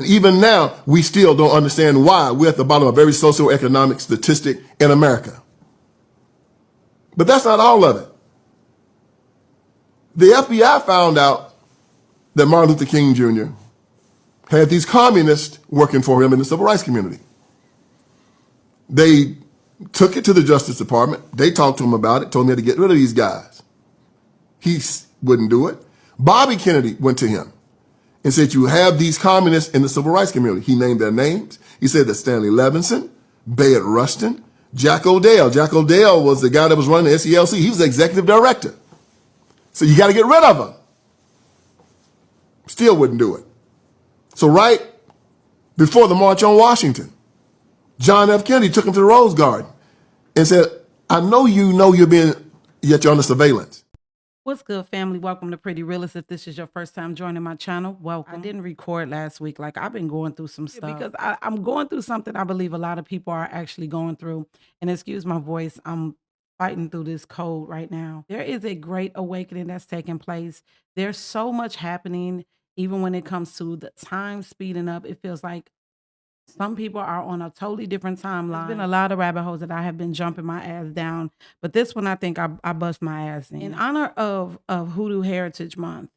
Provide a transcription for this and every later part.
And even now, we still don't understand why we're at the bottom of every socioeconomic statistic in America. But that's not all of it. The FBI found out that Martin Luther King Jr. had these communists working for him in the civil rights community. They took it to the Justice Department. They talked to him about it, told him to get rid of these guys. He wouldn't do it. Bobby Kennedy went to him and said, you have these communists in the civil rights community. He named their names. He said that Stanley Levinson, Bayard Rustin, Jack O'Dell. Jack O'Dell was the guy that was running the SELC. He was the executive director. So you got to get rid of him. Still wouldn't do it. So right before the March on Washington, John F. Kennedy took him to the Rose Garden and said, I know yet you're under surveillance. What's good, family? Welcome to Pretty Realist. If this is your first time joining my channel, welcome. I didn't record last week. Like, I've been going through some stuff because I'm going through something I believe a lot of people are actually going through. And excuse my voice, I'm fighting through this cold right now. There is a great awakening that's taking place. There's so much happening, even when it comes to the time speeding up. It feels like some people are on a totally different timeline. There's been a lot of rabbit holes that I have been jumping my ass down, but this one I think I bust my ass in. In honor of Hoodoo Heritage Month,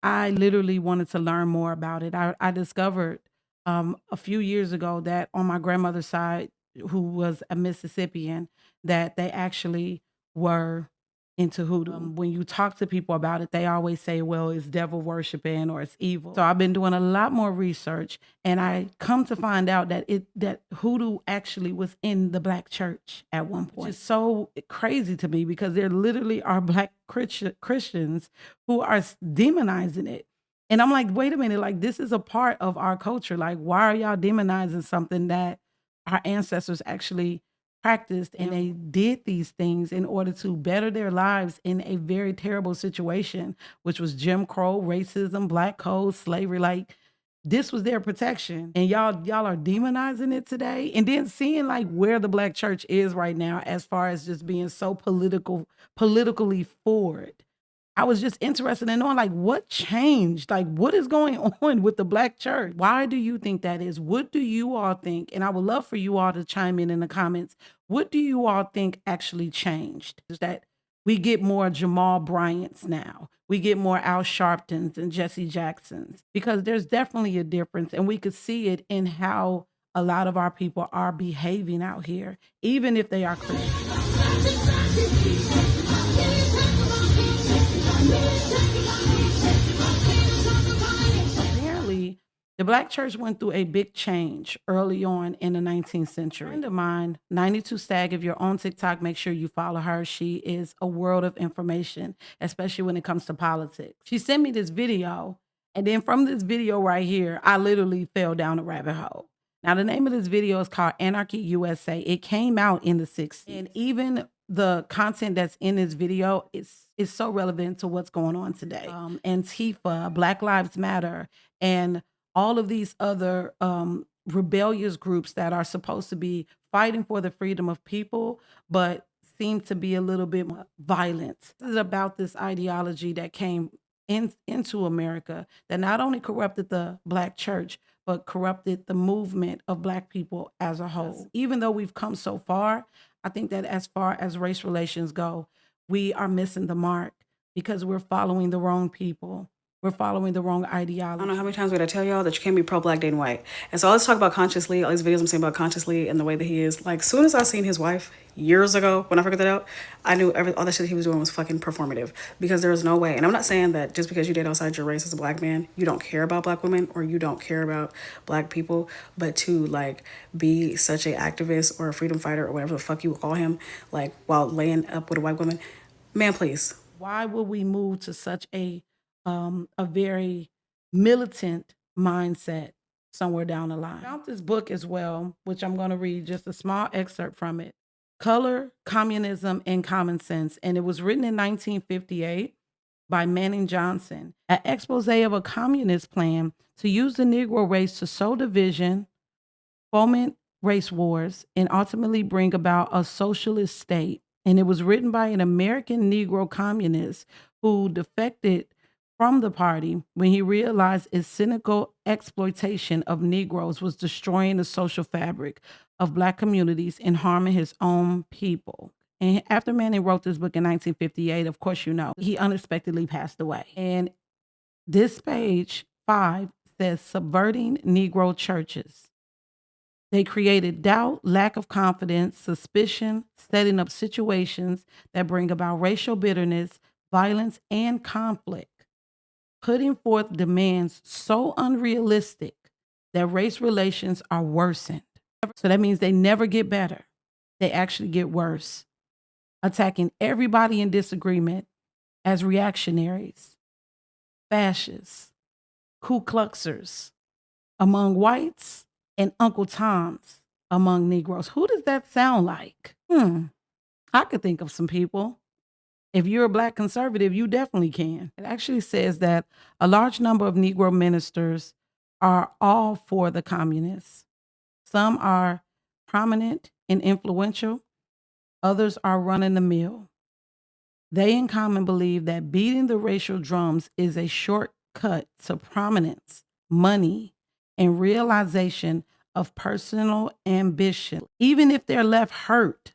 I literally wanted to learn more about it. I discovered a few years ago that on my grandmother's side, who was a Mississippian, that they actually were into hoodoo. When you talk to people about it, they always say, well, it's devil worshiping or it's evil. So I've been doing a lot more research, and I come to find out that that hoodoo actually was in the Black church at one point. It's so crazy to me because there literally are Black Christians who are demonizing it. And I'm like, wait a minute, like, this is a part of our culture. Like, why are y'all demonizing something that our ancestors actually practiced, and they did these things in order to better their lives in a very terrible situation, which was Jim Crow, racism, Black code, slavery. Like, this was their protection, and y'all are demonizing it today. And then seeing like where the Black church is right now as far as just being so politically forward. I was just interested in knowing, like, what changed? Like, what is going on with the Black church? Why do you think that is? What do you all think? And I would love for you all to chime in the comments. What do you all think actually changed? Is that we get more Jamal Bryants now. We get more Al Sharptons and Jesse Jacksons, because there's definitely a difference. And we could see it in how a lot of our people are behaving out here, even if they are Christian. Apparently, the Black church went through a big change early on in the 19th century. A friend of mine, 92 Stag, if you're on TikTok, make sure you follow her. She is a world of information, especially when it comes to politics. She sent me this video, and then from this video right here, I literally fell down a rabbit hole. Now, the name of this video is called Anarchy USA. It came out in the 60s, and even the content that's in this video is so relevant to what's going on today. Antifa, Black Lives Matter, and all of these other rebellious groups that are supposed to be fighting for the freedom of people, but seem to be a little bit more violent. This is about this ideology that came into America that not only corrupted the Black church, but corrupted the movement of Black people as a whole. Even though we've come so far, I think that as far as race relations go, we are missing the mark because we're following the wrong people. We're following the wrong ideology. I don't know how many times would I tell y'all that you can't be pro-Black dating white. And so let's talk about Consciously, all these videos I'm saying about Consciously and the way that he is. Like, as soon as I seen his wife years ago, when I figured that out, I knew all the shit he was doing was fucking performative, because there was no way. And I'm not saying that just because you date outside your race as a Black man, you don't care about Black women or you don't care about Black people, but to like be such a activist or a freedom fighter or whatever the fuck you call him, like while laying up with a white woman, man, please. Why would we move to such a very militant mindset somewhere down the line? I found this book as well, which I'm going to read just a small excerpt from it. Color, Communism, and Common Sense. And it was written in 1958 by Manning Johnson. An expose of a communist plan to use the Negro race to sow division, foment race wars, and ultimately bring about a socialist state. And it was written by an American Negro communist who defected from the party when he realized its cynical exploitation of Negroes was destroying the social fabric of Black communities and harming his own people. And after Manning wrote this book in 1958, of course, you know, he unexpectedly passed away. And this page 5 says subverting Negro churches. They created doubt, lack of confidence, suspicion, setting up situations that bring about racial bitterness, violence, and conflict, putting forth demands so unrealistic that race relations are worsened. So that means they never get better. They actually get worse, attacking everybody in disagreement as reactionaries, fascists, Ku Kluxers among whites, and Uncle Toms among Negroes. Who does that sound like? I could think of some people. If you're a Black conservative, you definitely can. It actually says that a large number of Negro ministers are all for the communists. Some are prominent and influential. Others are running the mill. They in common believe that beating the racial drums is a shortcut to prominence, money, and realization of personal ambition. Even if they're left hurt,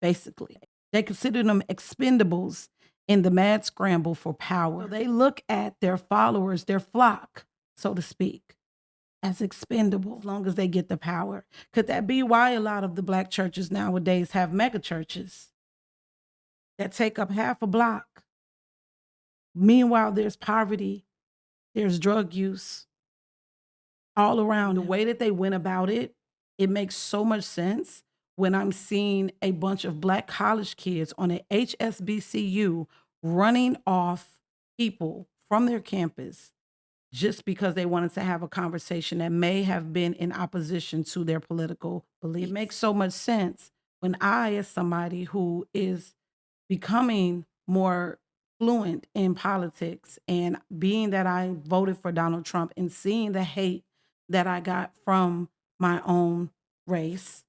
basically. They consider them expendables in the mad scramble for power. So they look at their followers, their flock, so to speak, as expendable as long as they get the power. Could that be why a lot of the Black churches nowadays have mega churches that take up half a block? Meanwhile, there's poverty, there's drug use all around. The way that they went about it, it makes so much sense when I'm seeing a bunch of Black college kids on a HSBCU running off people from their campus just because they wanted to have a conversation that may have been in opposition to their political beliefs. It makes so much sense when I, as somebody who is becoming more fluent in politics and being that I voted for Donald Trump and seeing the hate that I got from my own race,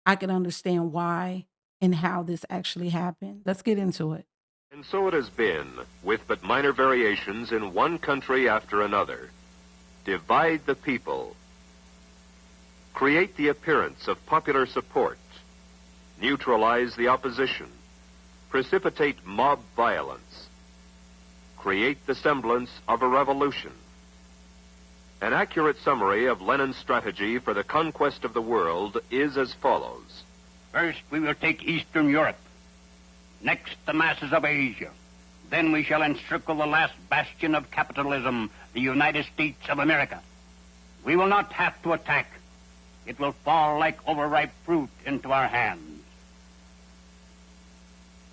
I can understand why and how this actually happened. Let's get into it. And so it has been, with but minor variations in one country after another. Divide the people. Create the appearance of popular support. Neutralize the opposition. Precipitate mob violence. Create the semblance of a revolution. An accurate summary of Lenin's strategy for the conquest of the world is as follows. First, we will take Eastern Europe. Next, the masses of Asia. Then we shall encircle the last bastion of capitalism, the United States of America. We will not have to attack. It will fall like overripe fruit into our hands.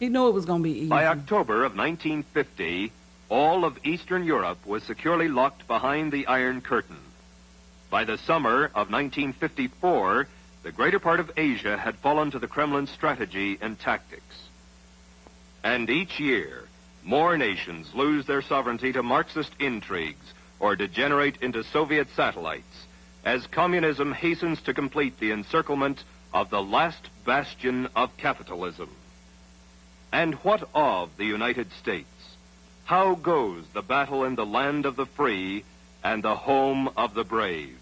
He knew it was going to be easy. By October of 1950, all of Eastern Europe was securely locked behind the Iron Curtain. By the summer of 1954, the greater part of Asia had fallen to the Kremlin's strategy and tactics. And each year, more nations lose their sovereignty to Marxist intrigues or degenerate into Soviet satellites as communism hastens to complete the encirclement of the last bastion of capitalism. And what of the United States? How goes the battle in the land of the free and the home of the brave?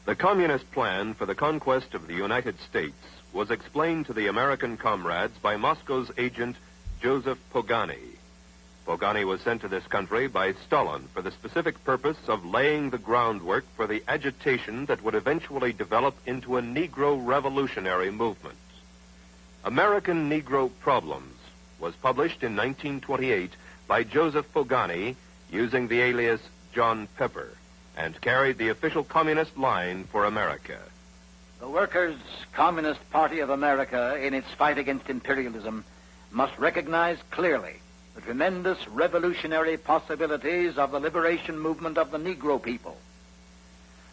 The communist plan for the conquest of the United States was explained to the American comrades by Moscow's agent, Joseph Pogany. Pogany was sent to this country by Stalin for the specific purpose of laying the groundwork for the agitation that would eventually develop into a Negro revolutionary movement. American Negro Problems was published in 1928 by Joseph Pogany using the alias John Pepper, and carried the official communist line for America. The Workers' Communist Party of America, in its fight against imperialism, must recognize clearly the tremendous revolutionary possibilities of the liberation movement of the Negro people.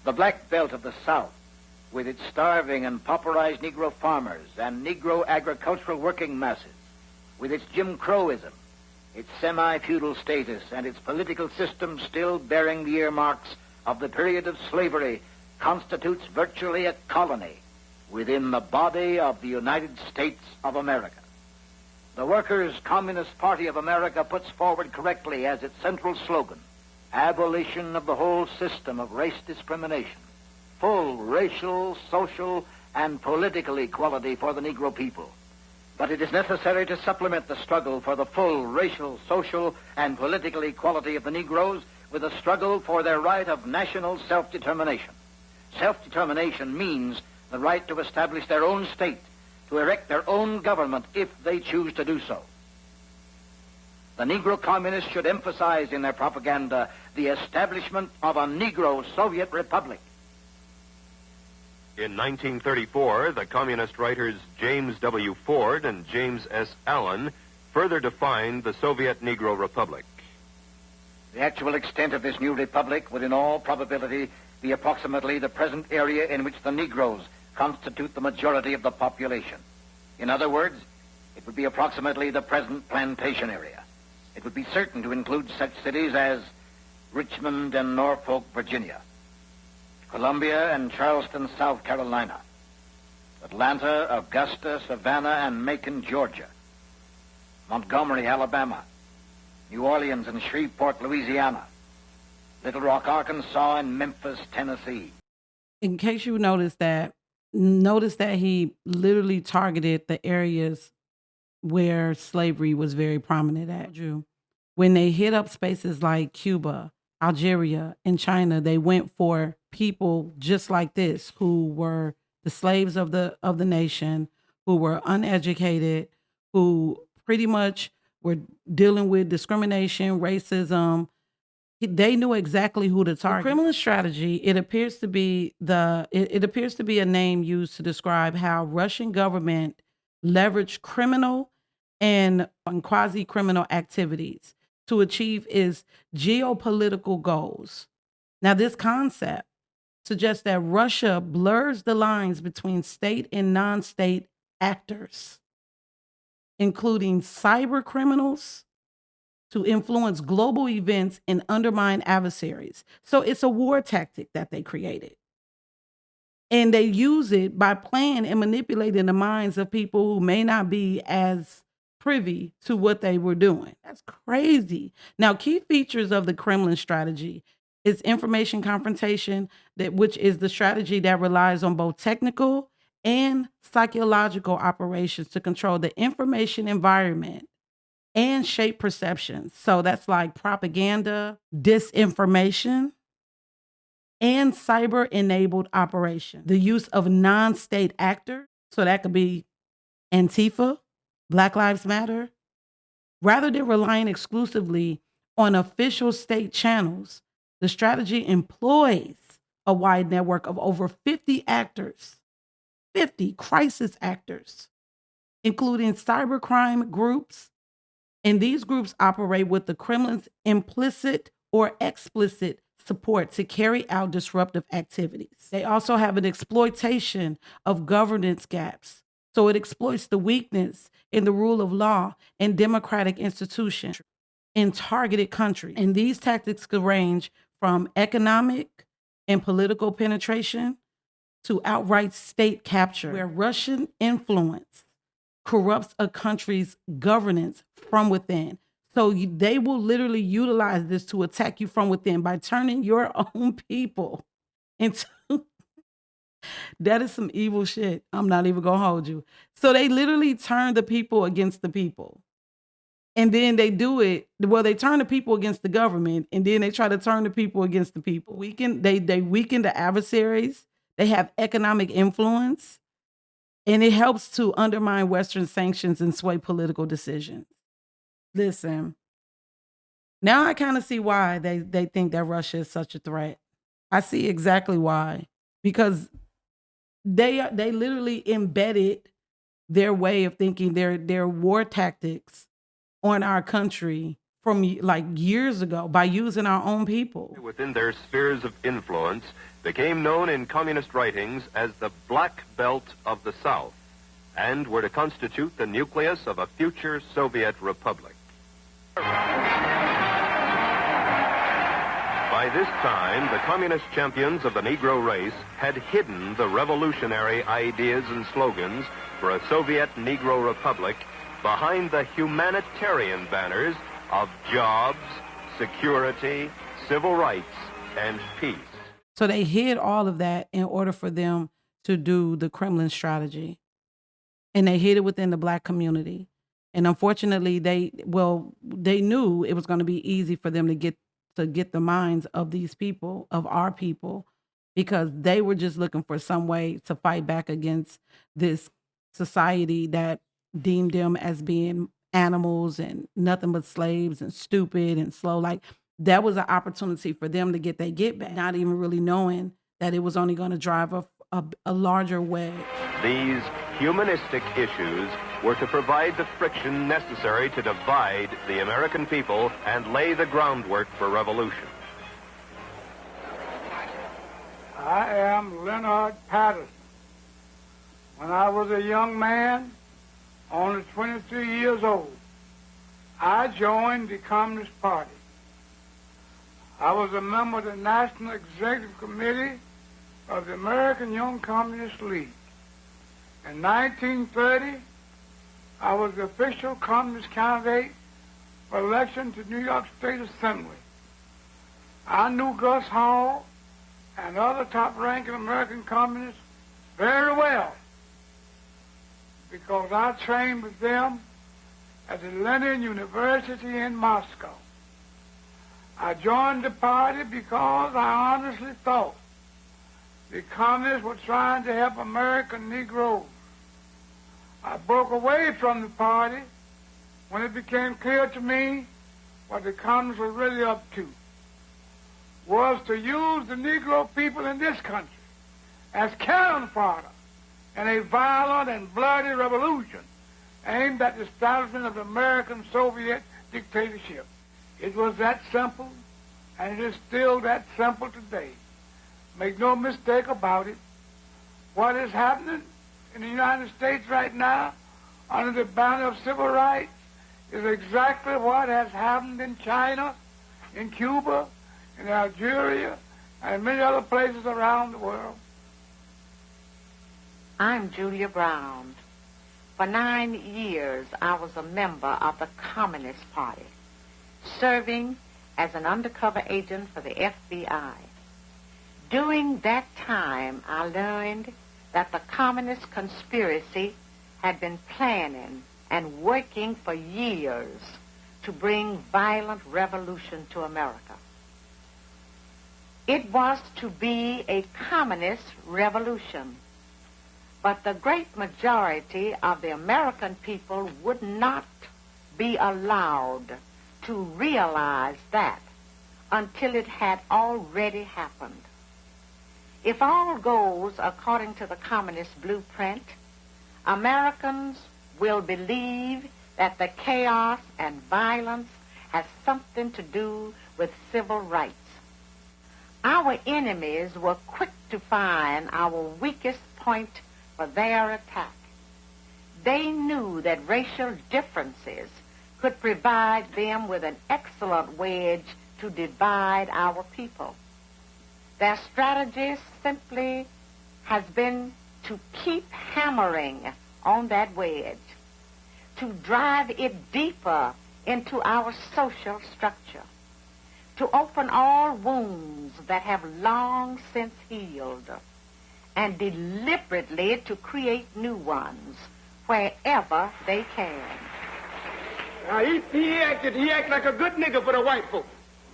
The Black Belt of the South, with its starving and pauperized Negro farmers and Negro agricultural working masses, with its Jim Crowism, its semi-feudal status, and its political system still bearing the earmarks of the period of slavery, constitutes virtually a colony within the body of the United States of America. The Workers' Communist Party of America puts forward correctly as its central slogan, abolition of the whole system of race discrimination, full racial, social, and political equality for the Negro people. But it is necessary to supplement the struggle for the full racial, social, and political equality of the Negroes with a struggle for their right of national self-determination. Self-determination means the right to establish their own state, to erect their own government if they choose to do so. The Negro communists should emphasize in their propaganda the establishment of a Negro Soviet Republic. In 1934, the communist writers James W. Ford and James S. Allen further defined the Soviet Negro Republic. The actual extent of this new republic would in all probability be approximately the present area in which the Negroes constitute the majority of the population. In other words, it would be approximately the present plantation area. It would be certain to include such cities as Richmond and Norfolk, Virginia, Columbia and Charleston, South Carolina, Atlanta, Augusta, Savannah, and Macon, Georgia, Montgomery, Alabama, New Orleans and Shreveport, Louisiana, Little Rock, Arkansas, and Memphis, Tennessee. In case you notice that he literally targeted the areas where slavery was very prominent at. When they hit up spaces like Cuba, Algeria, and China, they went for people just like this, who were the slaves of the nation, who were uneducated, who pretty much were dealing with discrimination, racism. They knew exactly who to target. The Kremlin strategy, it appears to be a name used to describe how Russian government leveraged criminal and quasi-criminal activities to achieve its geopolitical goals. Now, this concept suggests that Russia blurs the lines between state and non-state actors, including cyber criminals, to influence global events and undermine adversaries. So it's a war tactic that they created. And they use it by playing and manipulating the minds of people who may not be as privy to what they were doing. That's crazy. Now, key features of the Kremlin strategy is information confrontation, which is the strategy that relies on both technical and psychological operations to control the information environment and shape perceptions. So that's like propaganda, disinformation, and cyber-enabled operation. The use of non-state actors, so that could be Antifa, Black Lives Matter. Rather than relying exclusively on official state channels, the strategy employs a wide network of over 50 actors, 50 crisis actors, including cybercrime groups. And these groups operate with the Kremlin's implicit or explicit support to carry out disruptive activities. They also have an exploitation of governance gaps. So it exploits the weakness in the rule of law and democratic institutions in targeted countries. And these tactics could range from economic and political penetration to outright state capture, where Russian influence corrupts a country's governance from within. So they will literally utilize this to attack you from within by turning your own people into that is some evil shit. I'm not even gonna hold you. So they literally turn the people against the people. And then they do it, well, they turn the people against the government, and then they try to turn the people against the people. They weaken the adversaries. They have economic influence. And it helps to undermine Western sanctions and sway political decisions. Listen, now I kind of see why they think that Russia is such a threat. I see exactly why. Because they literally embedded their way of thinking, their war tactics on our country from like years ago by using our own people. Within their spheres of influence, became known in communist writings as the Black Belt of the South, and were to constitute the nucleus of a future Soviet republic. By By this time, the communist champions of the Negro race had hidden the revolutionary ideas and slogans for a Soviet Negro Republic behind the humanitarian banners of jobs, security, civil rights, and peace. So they hid all of that in order for them to do the Kremlin strategy. And they hid it within the Black community. And unfortunately, they knew it was going to be easy for them to get the minds of these people, of our people, because they were just looking for some way to fight back against this society that deemed them as being animals and nothing but slaves and stupid and slow. Like, that was an opportunity for them to get their get back, not even really knowing that it was only going to drive a larger wedge. These humanistic issues were to provide the friction necessary to divide the American people and lay the groundwork for revolution. I am Leonard Patterson. When I was a young man, only 23 years old, I joined the Communist Party. I was a member of the National Executive Committee of the American Young Communist League. In 1930, I was the official communist candidate for election to New York State Assembly. I knew Gus Hall and other top-ranking American communists very well because I trained with them at the Lenin University in Moscow. I joined the party because I honestly thought the communists were trying to help American Negroes. I broke away from the party when it became clear to me what the communists were really up to was to use the Negro people in this country as cannon fodder in a violent and bloody revolution aimed at the establishment of American Soviet dictatorship. It was that simple, and it is still that simple today. Make no mistake about it. What is happening in the United States right now under the banner of civil rights is exactly what has happened in China, in Cuba, in Algeria, and many other places around the world. I'm Julia Brown. For 9 years, I was a member of the Communist Party, serving as an undercover agent for the FBI. During that time, I learned that the communist conspiracy had been planning and working for years to bring violent revolution to America. It was to be a communist revolution, but the great majority of the American people would not be allowed to realize that until it had already happened. If all goes according to the communist blueprint, Americans will believe that the chaos and violence has something to do with civil rights. Our enemies were quick to find our weakest point for their attack. They knew that racial differences could provide them with an excellent wedge to divide our people. Their strategy simply has been to keep hammering on that wedge, to drive it deeper into our social structure, to open all wounds that have long since healed, and deliberately to create new ones wherever they can. Now, he acted like a good nigger for the white folks.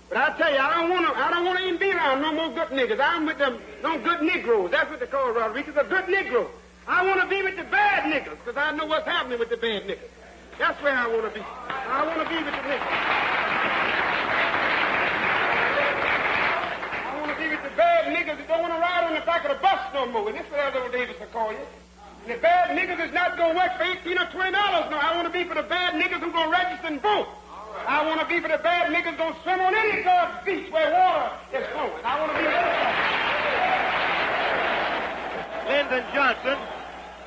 But I tell you, I don't want to even be around no more good niggers. I'm with them, no good Negroes. That's what they call Rodriguez, a good Negro. I want to be with the bad niggers, because I know what's happening with the bad niggers. That's where I want to be. I want to be with the niggers. I want to be with the bad niggers that don't want to ride on the back of the bus no more. And this is what Elder Davis will call you. And the bad niggers is not going to work for $18 or $20 no. I want to be for the bad niggers who going to register and vote. I want to be for the bad niggas going to swim on any God's beach where water is flowing. I want to be for Lyndon Johnson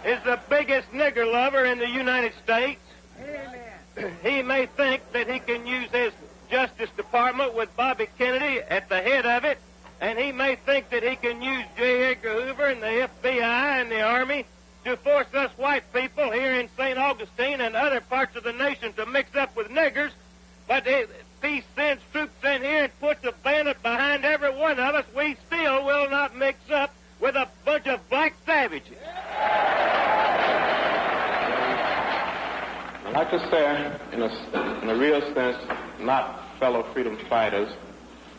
is the biggest nigger lover in the United States. Amen. He may think that he can use his Justice Department with Bobby Kennedy at the head of it, and he may think that he can use J. Edgar Hoover and the FBI and the Army to force us white people here in St. Augustine and other parts of the nation to mix up with niggers, but if he sends troops in here and puts a bayonet behind every one of us, we still will not mix up with a bunch of black savages. I'd like to say, in a real sense, not fellow freedom fighters,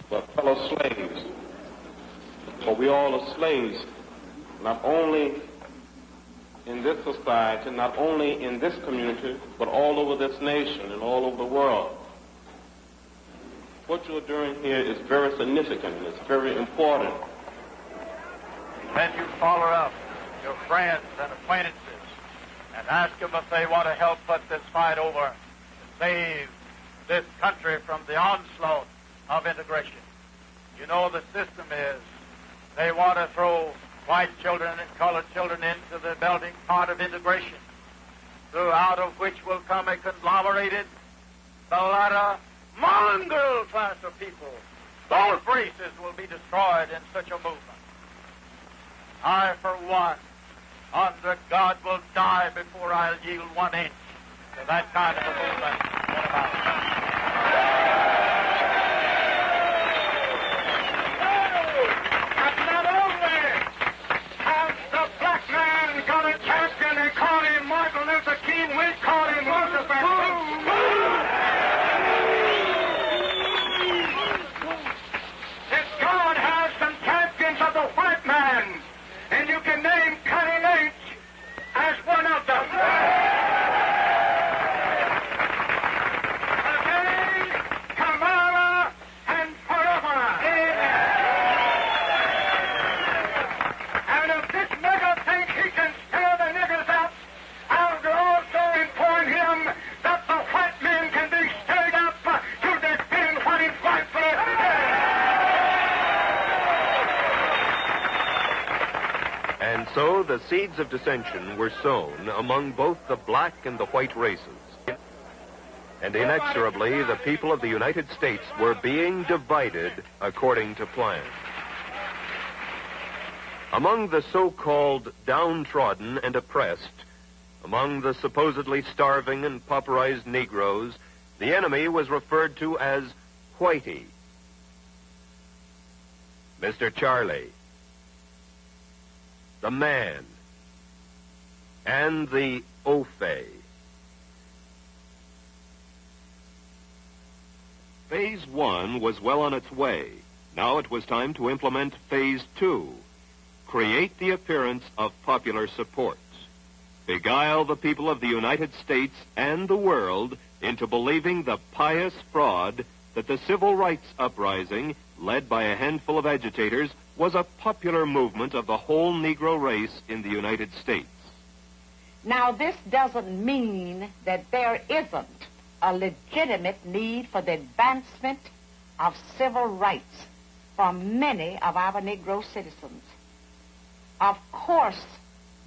but fellow slaves. For we all are slaves, not only in this society, not only in this community, but all over this nation and all over the world. What you're doing here is very significant and it's very important. Then you follow up your friends and acquaintances and ask them if they want to help put this fight over to save this country from the onslaught of integration. You know the system is they want to throw white children and colored children into the melting pot of integration, throughout of which will come a conglomerated, mulatto, mongrel class of people. Both races will be destroyed in such a movement. I, for one, under God, will die before I'll yield 1 inch to that kind of a movement. What about that? And not only has the black man got a champion, they call him Martin Luther King, we call him Roosevelt. If God has some champions of the white man, and you can name Connie Lynch as one of them. Today, tomorrow, and forever. And if this nigger thinks he can stir the niggers up, I'll also inform him that the white man can be stirred up to defend what is right for us. And so the seeds of dissension were sown among both the black and the white races. And inexorably, the people of the United States were being divided according to plan. Among the so-called downtrodden and oppressed, among the supposedly starving and pauperized Negroes, the enemy was referred to as Whitey, Mr. Charlie, the Man, and the Ofe. Phase 1 was well on its way. Now it was time to implement Phase 2. Create the appearance of popular support. Beguile the people of the United States and the world into believing the pious fraud that the civil rights uprising, led by a handful of agitators, was a popular movement of the whole Negro race in the United States. Now, this doesn't mean that there isn't a legitimate need for the advancement of civil rights for many of our Negro citizens. Of course,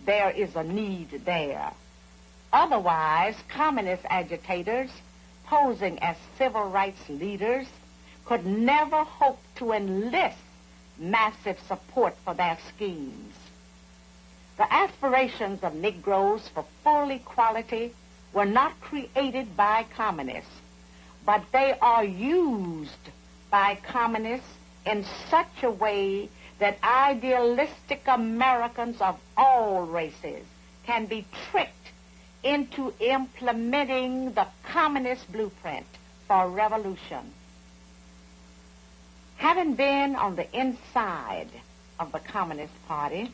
there is a need there. Otherwise, communist agitators posing as civil rights leaders could never hope to enlist massive support for their schemes. The aspirations of Negroes for full equality were not created by communists, but they are used by communists in such a way that idealistic Americans of all races can be tricked into implementing the communist blueprint for revolution. Having been on the inside of the Communist Party,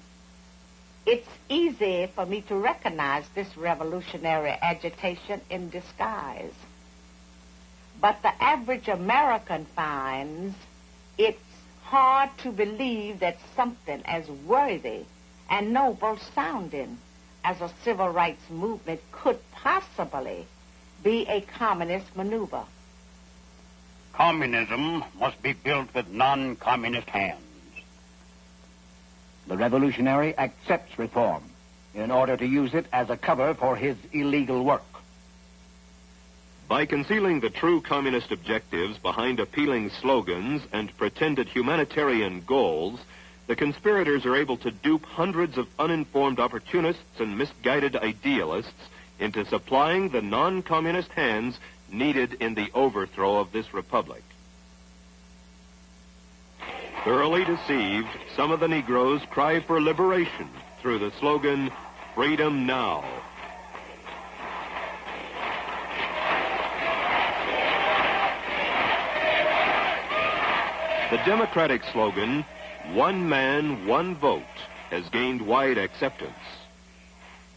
it's easy for me to recognize this revolutionary agitation in disguise. But the average American finds it's hard to believe that something as worthy and noble sounding as a civil rights movement could possibly be a communist maneuver. Communism must be built with non-communist hands. The revolutionary accepts reform in order to use it as a cover for his illegal work. By concealing the true communist objectives behind appealing slogans and pretended humanitarian goals, the conspirators are able to dupe hundreds of uninformed opportunists and misguided idealists into supplying the non-communist hands needed in the overthrow of this republic. Thoroughly deceived, some of the Negroes cry for liberation through the slogan, "Freedom Now." The Democratic slogan, "One man, one vote," has gained wide acceptance.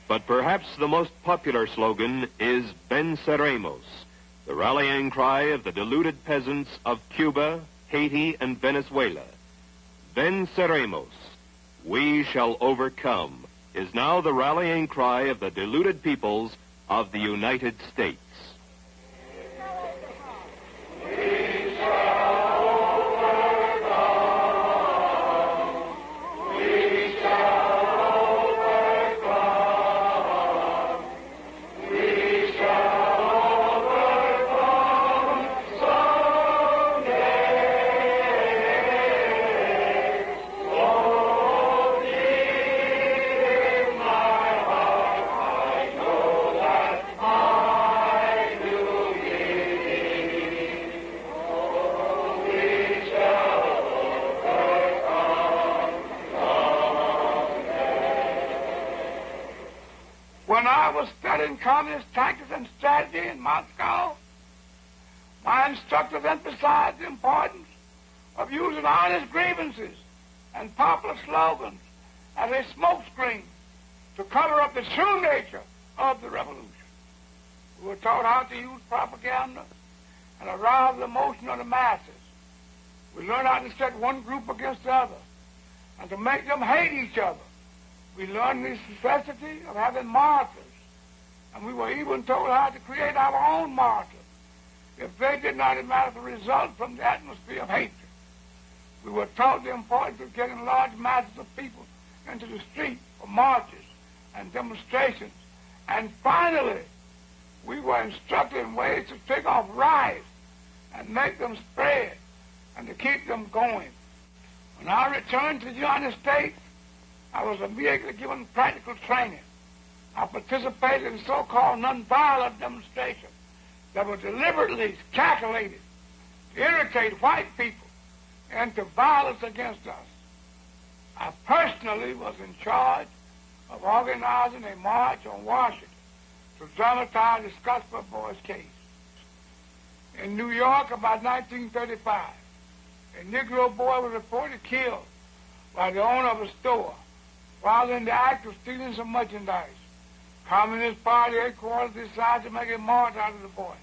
But perhaps the most popular slogan is "Venceremos," the rallying cry of the deluded peasants of Cuba, Haiti, and Venezuela. "Venceremos," we shall overcome, is now the rallying cry of the deluded peoples of the United States. When I was studying communist tactics and strategy in Moscow, my instructors emphasized the importance of using honest grievances and popular slogans as a smokescreen to cover up the true nature of the revolution. We were taught how to use propaganda and arouse the emotion of the masses. We learned how to set one group against the other and to make them hate each other. We learned the necessity of having martyrs, and we were even told how to create our own martyrs if they did not emerge the result from the atmosphere of hatred. We were taught the importance of getting large masses of people into the street for marches and demonstrations. And finally, we were instructed in ways to take off riots and make them spread and to keep them going. When I returned to the United States, I was immediately given practical training. I participated in so-called nonviolent demonstrations that were deliberately calculated to irritate white people into violence against us. I personally was in charge of organizing a march on Washington to dramatize the Scottsboro Boys case. In New York, about 1935, a Negro boy was reported killed by the owner of a store while in the act of stealing some merchandise. Communist Party headquarters decided to make a march out of the boy.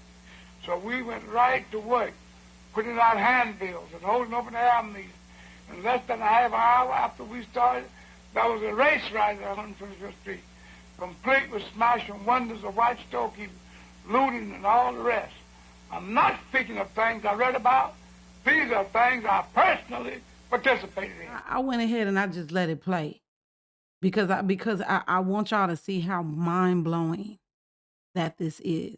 So we went right to work, putting out handbills and holding open air meetings. In less than a half hour after we started, there was a race riot on 125th Street, complete with smashing windows of white storekeepers, looting, and all the rest. I'm not speaking of things I read about. These are things I personally participated in. I went ahead and I just let it play because I want y'all to see how mind-blowing that this is.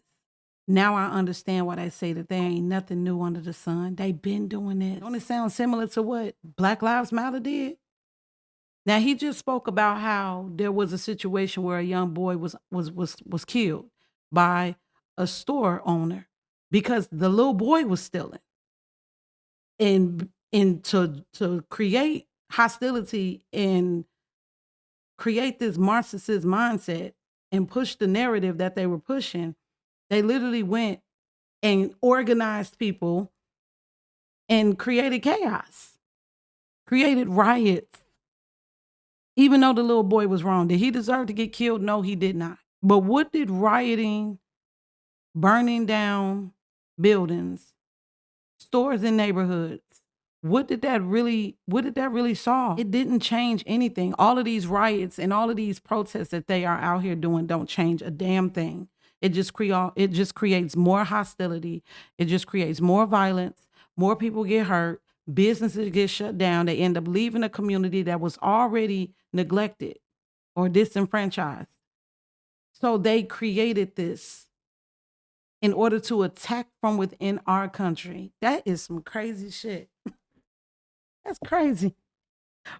Now I understand why they say that there ain't nothing new under the sun. They been doing this. Don't it sound similar to what Black Lives Matter did? Now he just spoke about how there was a situation where a young boy was killed by a store owner because the little boy was stealing. And to create hostility and create this Marxist mindset and push the narrative that they were pushing, they literally went and organized people and created chaos, created riots. Even though the little boy was wrong, did he deserve to get killed? No, he did not. But what did rioting, burning down buildings, stores in neighborhoods, what did that really solve? It didn't change anything. All of these riots and all of these protests that they are out here doing don't change a damn thing. It just creates more hostility. It just creates more violence. More people get hurt. Businesses get shut down. They end up leaving a community that was already neglected or disenfranchised. So they created this in order to attack from within our country. That is some crazy shit. That's crazy.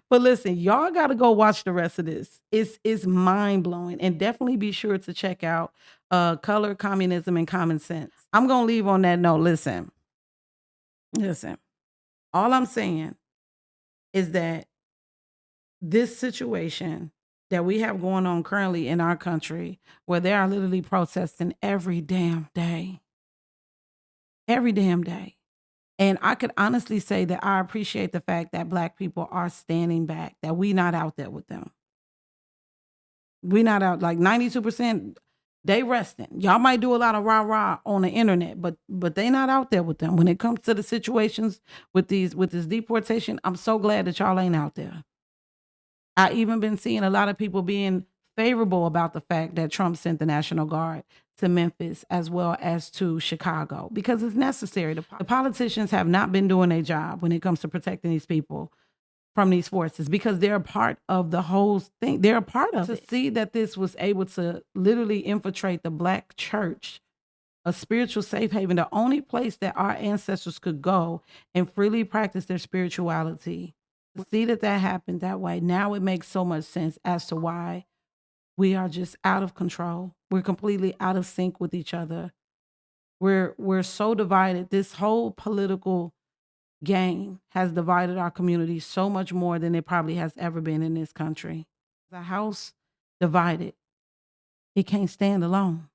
But listen, y'all got to go watch the rest of this. It's mind blowing, and definitely be sure to check out Color, Communism, and Common Sense. I'm gonna leave on that note. Listen. All I'm saying is that this situation that we have going on currently in our country, where they are literally protesting every damn day, and I could honestly say that I appreciate the fact that Black people are standing back, that we not out there with them. We not out, like 92%, they resting. Y'all might do a lot of rah-rah on the internet, but they not out there with them. When it comes to the situations with this deportation, I'm so glad that y'all ain't out there. I even been seeing a lot of people being favorable about the fact that Trump sent the National Guard to Memphis as well as to Chicago, because it's necessary. The politicians have not been doing their job when it comes to protecting these people from these forces, because they're a part of the whole thing. They're a part of it. To see that this was able to literally infiltrate the Black church, a spiritual safe haven, the only place that our ancestors could go and freely practice their spirituality. To see that happened that way, now it makes so much sense as to why we are just out of control. We're completely out of sync with each other. We're so divided. This whole political game has divided our community so much more than it probably has ever been in this country. The house divided, it can't stand alone.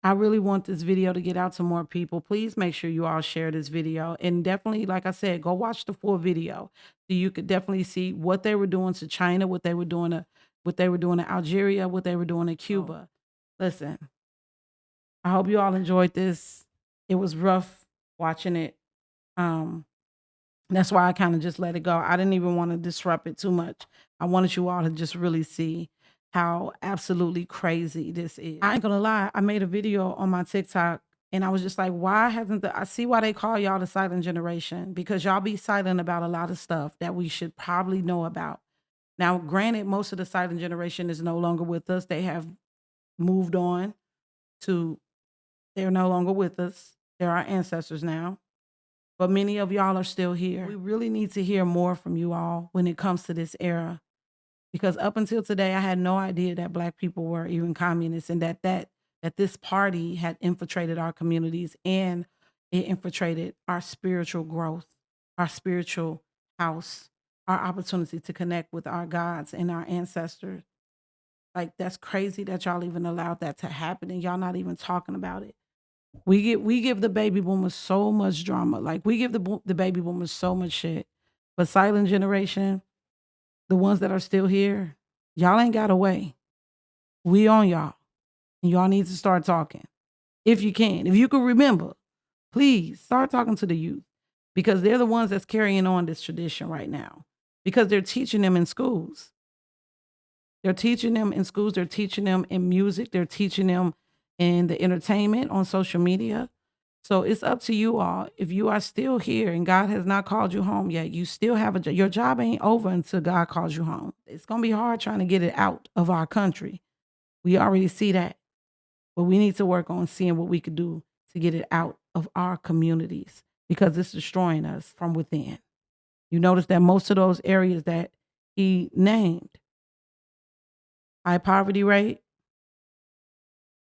I really want this video to get out to more people. Please make sure you all share this video, and definitely, like I said, go watch the full video so you could definitely see what they were doing to China, what they were doing to Algeria, what they were doing to Cuba. Listen, I hope you all enjoyed this. It was rough watching it. That's why I kind of just let it go. I didn't even want to disrupt it too much. I wanted you all to just really see how absolutely crazy this is. I ain't gonna lie, I made a video on my TikTok and I was just like, why hasn't I see why they call y'all the silent generation, because y'all be silent about a lot of stuff that we should probably know about. Now, granted, most of the silent generation is no longer with us. They have moved on to, they're no longer with us. They're our ancestors now. But many of y'all are still here. We really need to hear more from you all when it comes to this era. Because up until today, I had no idea that Black people were even communists, and that this party had infiltrated our communities, and it infiltrated our spiritual growth, our spiritual house, our opportunity to connect with our gods and our ancestors. Like, that's crazy that y'all even allowed that to happen, and y'all not even talking about it. We give the baby boomers so much drama. Like, we give the baby boomers so much shit. But silent generation, the ones that are still here, y'all ain't got away. We on y'all. And y'all need to start talking. If you can. If you can remember, please start talking to the youth. Because they're the ones that's carrying on this tradition right now. Because they're teaching them in schools. They're teaching them in schools. They're teaching them in music. They're teaching them in the entertainment on social media. So it's up to you all. If you are still here and God has not called you home yet, you still have a job. Your job ain't over until God calls you home. It's going to be hard trying to get it out of our country. We already see that. But we need to work on seeing what we could do to get it out of our communities, because it's destroying us from within. You notice that most of those areas that he named, high poverty rate,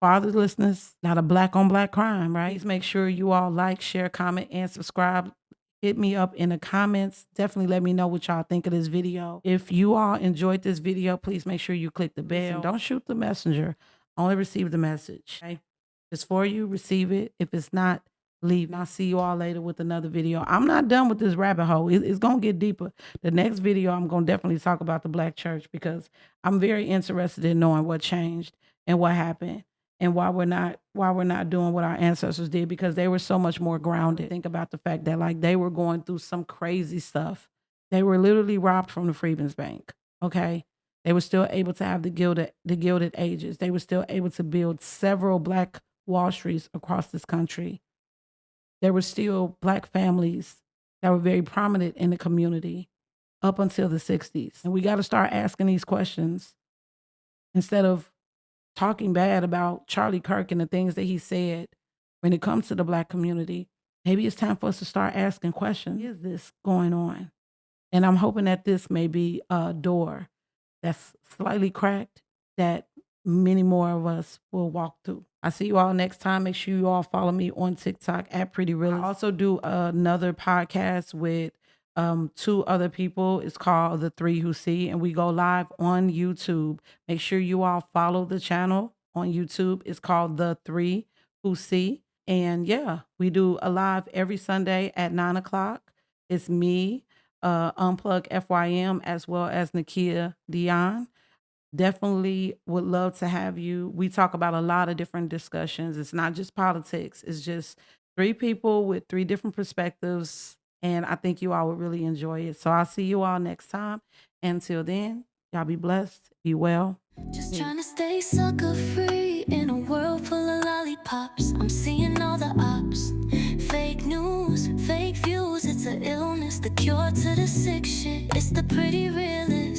fatherlessness, not a Black on Black crime, right? Please make sure you all like, share, comment, and subscribe. Hit me up in the comments. Definitely let me know what y'all think of this video. If you all enjoyed this video, please make sure you click the bell. Don't shoot the messenger. Only receive the message. Okay? It's for you. Receive it. If it's not, leave. And I'll see you all later with another video. I'm not done with this rabbit hole. It's going to get deeper. The next video, I'm going to definitely talk about the Black church, because I'm very interested in knowing what changed and what happened, and why we're not doing what our ancestors did, because they were so much more grounded. Think about the fact that, like, they were going through some crazy stuff. They were literally robbed from the Freedmen's Bank. Okay, they were still able to have the Gilded Ages. They were still able to build several Black Wall Streets across this country. There were still Black families that were very prominent in the community up until the 60s. And we got to start asking these questions instead of talking bad about Charlie Kirk and the things that he said when it comes to the Black community, maybe it's time for us to start asking questions. Is this going on? And I'm hoping that this may be a door that's slightly cracked that many more of us will walk through. I see you all next time. Make sure you all follow me on TikTok at Pretty Realist. I also do another podcast with 2 other people. It's called The Three Who See, and we go live on YouTube. Make sure you all follow the channel on YouTube. It's called The Three Who See. And yeah, we do a live every Sunday at 9 o'clock. It's me, Unplug FYM, as well as Nakia Dion. Definitely would love to have you. We talk about a lot of different discussions. It's not just politics. It's just 3 people with 3 different perspectives. And I think you all would really enjoy it. So I'll see you all next time. Until then, y'all be blessed. Be well. Just trying to stay sucker free in a world full of lollipops. I'm seeing all the ops. Fake news, fake views. It's an illness, the cure to the sick shit. It's the pretty realist.